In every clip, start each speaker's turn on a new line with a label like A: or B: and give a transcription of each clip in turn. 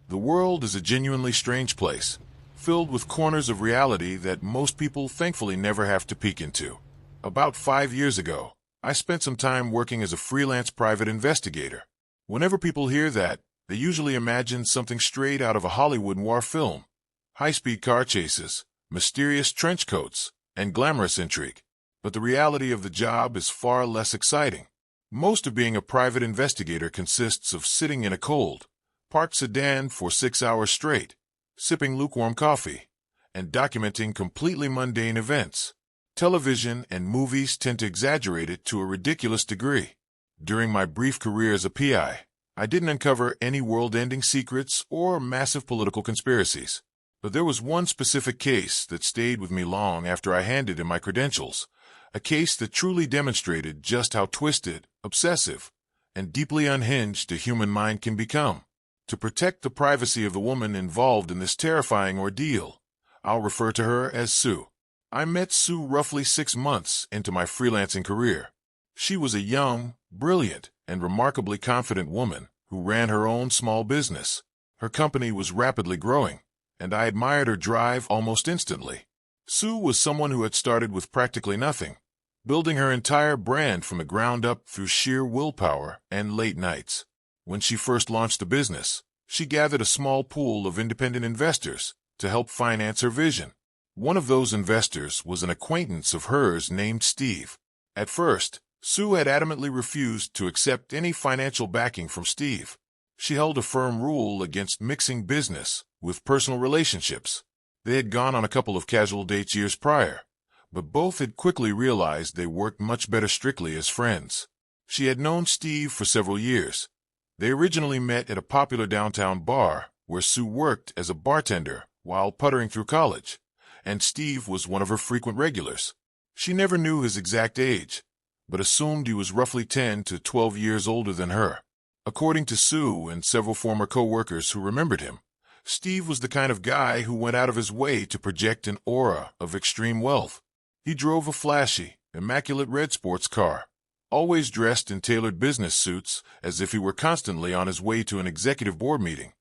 A: The world is a genuinely strange place, filled with corners of reality that most people thankfully never have to peek into. About 5 years ago, I spent some time working as a freelance private investigator. Whenever people hear that, they usually imagine something straight out of a Hollywood noir film. High-speed car chases, mysterious trench coats, and glamorous intrigue. But the reality of the job is far less exciting. Most of being a private investigator consists of sitting in a cold, parked sedan for 6 hours straight, sipping lukewarm coffee, and documenting completely mundane events. Television and movies tend to exaggerate it to a ridiculous degree. During my brief career as a PI, I didn't uncover any world-ending secrets or massive political conspiracies. But there was one specific case that stayed with me long after I handed in my credentials, a case that truly demonstrated just how twisted, obsessive, and deeply unhinged the human mind can become. To protect the privacy of the woman involved in this terrifying ordeal, I'll refer to her as Sue. I met Sue roughly 6 months into my freelancing career. She was a young, brilliant, and remarkably confident woman who ran her own small business. Her company was rapidly growing, and I admired her drive almost instantly. Sue was someone who had started with practically nothing, building her entire brand from the ground up through sheer willpower and late nights. When she first launched the business, she gathered a small pool of independent investors to help finance her vision. One of those investors was an acquaintance of hers named Steve. At first, Sue had adamantly refused to accept any financial backing from Steve. She held a firm rule against mixing business with personal relationships. They had gone on a couple of casual dates years prior, but both had quickly realized they worked much better strictly as friends. She had known Steve for several years. They originally met at a popular downtown bar where Sue worked as a bartender while puttering through college, and Steve was one of her frequent regulars. She never knew his exact age, but assumed he was roughly 10 to 12 years older than her. According to Sue and several former co-workers who remembered him, Steve was the kind of guy who went out of his way to project an aura of extreme wealth. He drove a flashy, immaculate red sports car, always dressed in tailored business suits as if he were constantly on his way to an executive board meeting,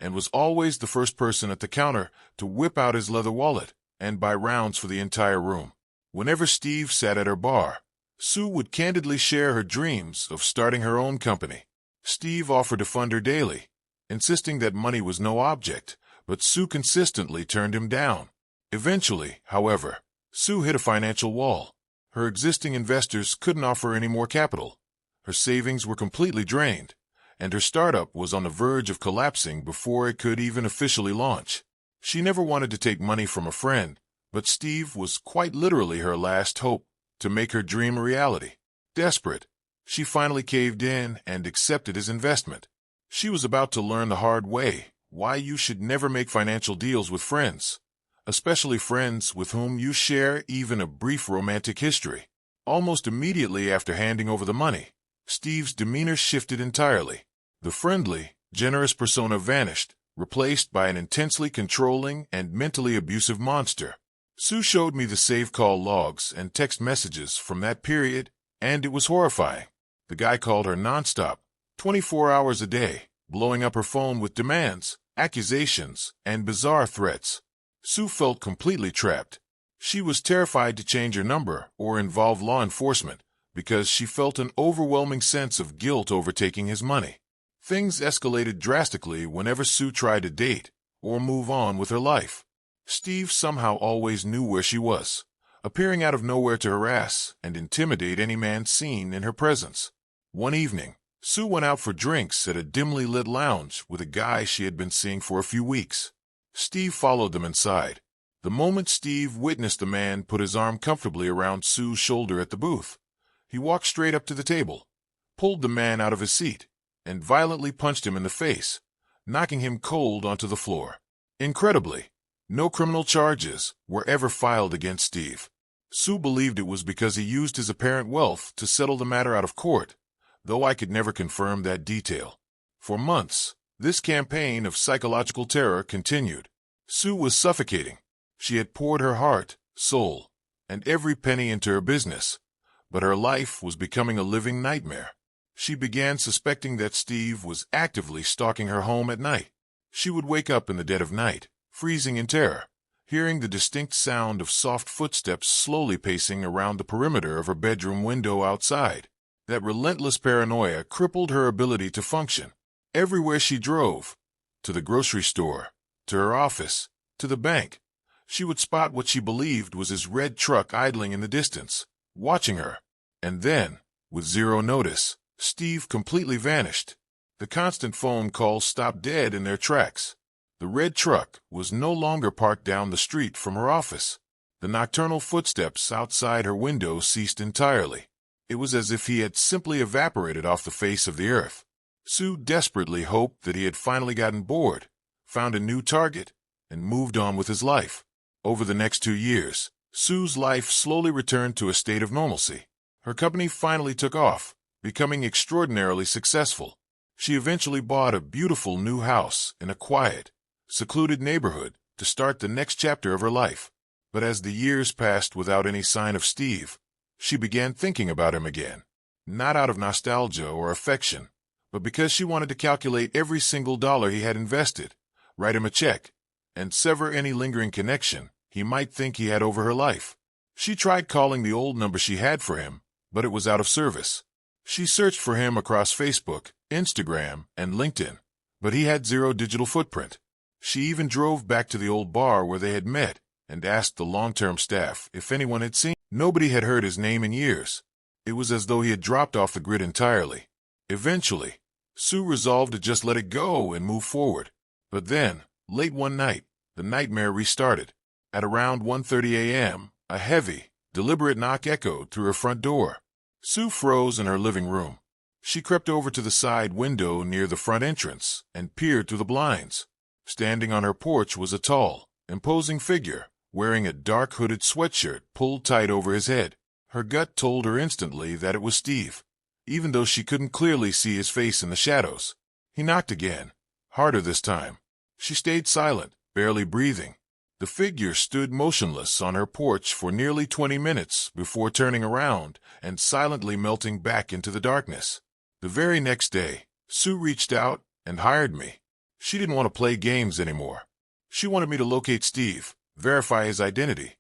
A: and was always the first person at the counter to whip out his leather wallet and buy rounds for the entire room. Whenever Steve sat at her bar, Sue would candidly share her dreams of starting her own company. Steve offered to fund her daily, insisting that money was no object, but Sue consistently turned him down. Eventually, however, Sue hit a financial wall. Her existing investors couldn't offer any more capital. Her savings were completely drained, and her startup was on the verge of collapsing before it could even officially launch. She never wanted to take money from a friend, but Steve was quite literally her last hope to make her dream a reality. Desperate, she finally caved in and accepted his investment. She was about to learn the hard way why you should never make financial deals with friends, especially friends with whom you share even a brief romantic history. Almost immediately after handing over the money, Steve's demeanor shifted entirely. The friendly, generous persona vanished, replaced by an intensely controlling and mentally abusive monster. Sue showed me the save call logs and text messages from that period, and it was horrifying. The guy called her nonstop, 24 hours a day, blowing up her phone with demands, accusations, and bizarre threats. Sue felt completely trapped. She was terrified to change her number or involve law enforcement because she felt an overwhelming sense of guilt overtaking his money. Things escalated drastically whenever Sue tried to date or move on with her life. Steve somehow always knew where she was, appearing out of nowhere to harass and intimidate any man seen in her presence. One evening, Sue went out for drinks at a dimly lit lounge with a guy she had been seeing for a few weeks. Steve followed them inside. The moment Steve witnessed the man put his arm comfortably around Sue's shoulder at the booth, he walked straight up to the table, pulled the man out of his seat, and violently punched him in the face, knocking him cold onto the floor. Incredibly, no criminal charges were ever filed against Steve. Sue believed it was because he used his apparent wealth to settle the matter out of court, though I could never confirm that detail. For months, this campaign of psychological terror continued. Sue was suffocating. She had poured her heart, soul, and every penny into her business, but her life was becoming a living nightmare. She began suspecting that Steve was actively stalking her home at night. She would wake up in the dead of night, freezing in terror, hearing the distinct sound of soft footsteps slowly pacing around the perimeter of her bedroom window outside. That relentless paranoia crippled her ability to function. Everywhere she drove, to the grocery store, to her office, to the bank, she would spot what she believed was his red truck idling in the distance, watching her. And then, with zero notice, Steve completely vanished. The constant phone calls stopped dead in their tracks. The red truck was no longer parked down the street from her office. The nocturnal footsteps outside her window ceased entirely. It was as if he had simply evaporated off the face of the earth. Sue desperately hoped that he had finally gotten bored, found a new target, and moved on with his life. Over the next 2 years, Sue's life slowly returned to a state of normalcy. Her company finally took off, becoming extraordinarily successful. She eventually bought a beautiful new house in a quiet, secluded neighborhood to start the next chapter of her life. But as the years passed without any sign of Steve, she began thinking about him again. Not out of nostalgia or affection, but because she wanted to calculate every single dollar he had invested, write him a check, and sever any lingering connection he might think he had over her life. She tried calling the old number she had for him, but it was out of service. She searched for him across Facebook, Instagram, and LinkedIn, but he had zero digital footprint. She even drove back to the old bar where they had met and asked the long-term staff if anyone had seen him. Nobody had heard his name in years. It was as though he had dropped off the grid entirely. Eventually, Sue resolved to just let it go and move forward. But then, late one night, the nightmare restarted. At around 1:30 a.m., a heavy, deliberate knock echoed through her front door. Sue froze in her living room. She crept over to the side window near the front entrance and peered through the blinds. Standing on her porch was a tall, imposing figure, wearing a dark hooded sweatshirt pulled tight over his head. Her gut told her instantly that it was Steve, even though she couldn't clearly see his face in the shadows. He knocked again, harder this time. She stayed silent, barely breathing. The figure stood motionless on her porch for nearly 20 minutes before turning around and silently melting back into the darkness. The very next day, Sue reached out and hired me. She didn't want to play games anymore. She wanted me to locate Steve, verify his identity,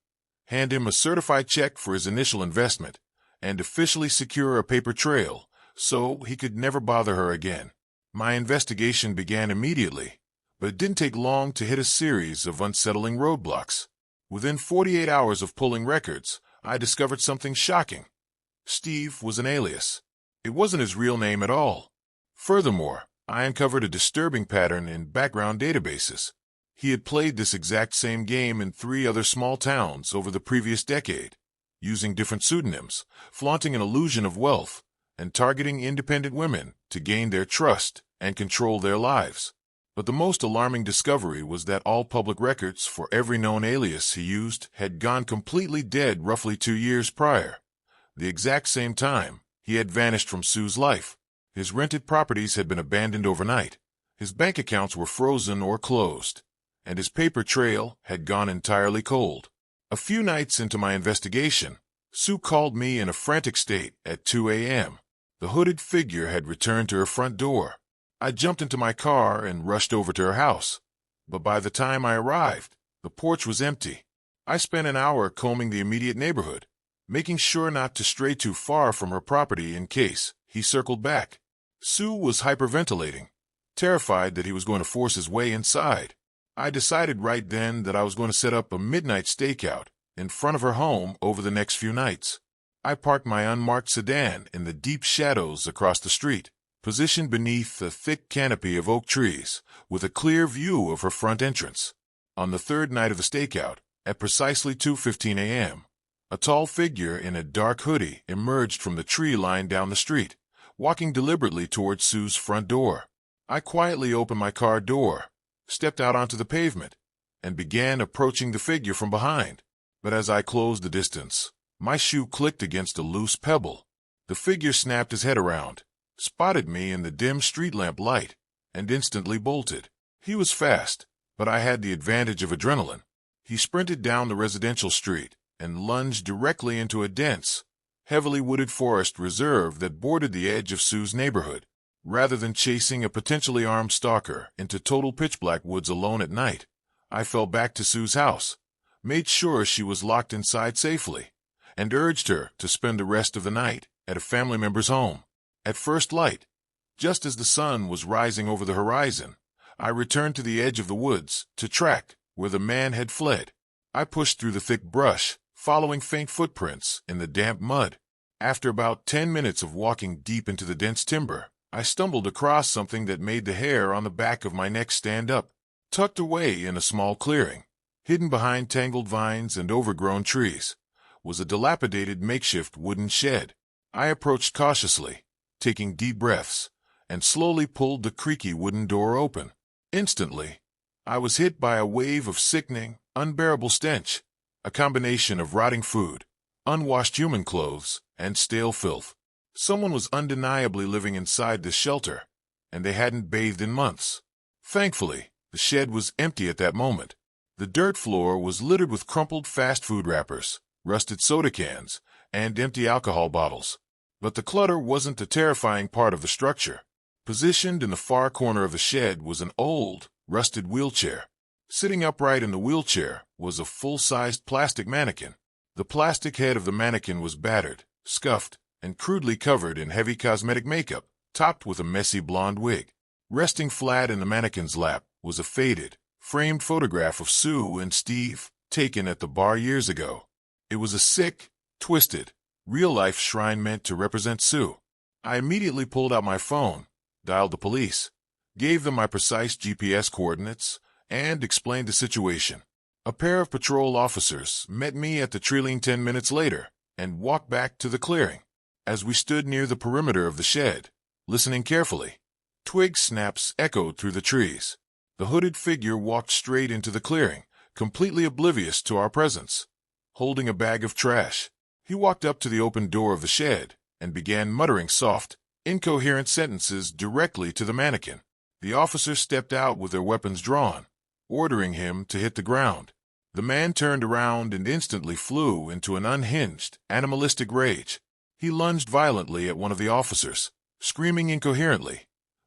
A: hand him a certified check for his initial investment, and officially secure a paper trail so he could never bother her again. My investigation began immediately, but it didn't take long to hit a series of unsettling roadblocks. Within 48 hours of pulling records, I discovered something shocking. Steve was an alias. It wasn't his real name at all. Furthermore, I uncovered a disturbing pattern in background databases. He had played this exact same game in 3 other small towns over the previous decade, using different pseudonyms, flaunting an illusion of wealth, and targeting independent women to gain their trust and control their lives. But the most alarming discovery was that all public records for every known alias he used had gone completely dead roughly 2 years prior, the exact same time he had vanished from Sue's life. His rented properties had been abandoned overnight, his bank accounts were frozen or closed, and his paper trail had gone entirely cold. A few nights into my investigation, Sue called me in a frantic state at 2 a.m. The hooded figure had returned to her front door. I jumped into my car and rushed over to her house, but by the time I arrived, the porch was empty. I spent an hour combing the immediate neighborhood, making sure not to stray too far from her property in case he circled back. Sue was hyperventilating, terrified that he was going to force his way inside. I decided right then that I was going to set up a midnight stakeout in front of her home over the next few nights. I parked my unmarked sedan in the deep shadows across the street, positioned beneath a thick canopy of oak trees, with a clear view of her front entrance. On the third night of the stakeout, at precisely 2:15 a.m., a tall figure in a dark hoodie emerged from the tree line down the street, walking deliberately towards Sue's front door. I quietly opened my car door, stepped out onto the pavement, and began approaching the figure from behind. But as I closed the distance, my shoe clicked against a loose pebble. The figure snapped his head around, spotted me in the dim street lamp light, and instantly bolted. He was fast, but I had the advantage of adrenaline. He sprinted down the residential street and lunged directly into a dense, heavily wooded forest reserve that bordered the edge of Sue's neighborhood. Rather than chasing a potentially armed stalker into total pitch-black woods alone at night, I fell back to Sue's house, made sure she was locked inside safely, and urged her to spend the rest of the night at a family member's home. At first light, just as the sun was rising over the horizon, I returned to the edge of the woods to track where the man had fled. I pushed through the thick brush, following faint footprints in the damp mud. After about 10 minutes of walking deep into the dense timber, I stumbled across something that made the hair on the back of my neck stand up. Tucked away in a small clearing, hidden behind tangled vines and overgrown trees, was a dilapidated makeshift wooden shed. I approached cautiously, taking deep breaths, and slowly pulled the creaky wooden door open. Instantly, I was hit by a wave of sickening, unbearable stench, a combination of rotting food, unwashed human clothes, and stale filth. Someone was undeniably living inside this shelter, and they hadn't bathed in months. Thankfully, the shed was empty at that moment. The dirt floor was littered with crumpled fast food wrappers, rusted soda cans, and empty alcohol bottles. But the clutter wasn't the terrifying part of the structure. Positioned in the far corner of the shed was an old, rusted wheelchair. Sitting upright in the wheelchair was a full-sized plastic mannequin. The plastic head of the mannequin was battered, scuffed, and crudely covered in heavy cosmetic makeup, topped with a messy blonde wig. Resting flat in the mannequin's lap was a faded, framed photograph of Sue and Steve, taken at the bar years ago. It was a sick, twisted, real-life shrine meant to represent Sue. I immediately pulled out my phone, dialed the police, gave them my precise GPS coordinates, and explained the situation. A pair of patrol officers met me at the trailing 10 minutes later and walked back to the clearing. As we stood near the perimeter of the shed, listening carefully, twig snaps echoed through the trees. The hooded figure walked straight into the clearing, completely oblivious to our presence. Holding a bag of trash, he walked up to the open door of the shed and began muttering soft, incoherent sentences directly to the mannequin. The officers stepped out with their weapons drawn, ordering him to hit the ground. The man turned around and instantly flew into an unhinged, animalistic rage. He lunged violently at one of the officers, screaming incoherently,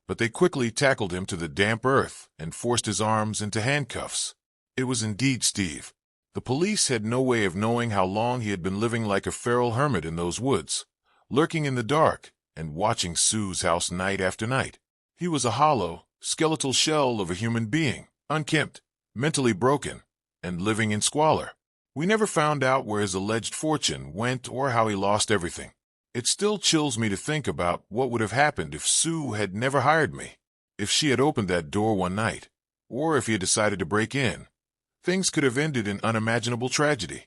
A: but they quickly tackled him to the damp earth and forced his arms into handcuffs. It was indeed Steve. The police had no way of knowing how long he had been living like a feral hermit in those woods, lurking in the dark and watching Sue's house night after night. He was a hollow, skeletal shell of a human being, unkempt, mentally broken, and living in squalor. We never found out where his alleged fortune went or how he lost everything. It still chills me to think about what would have happened if Sue had never hired me. If she had opened that door one night, or if he had decided to break in, things could have ended in unimaginable tragedy.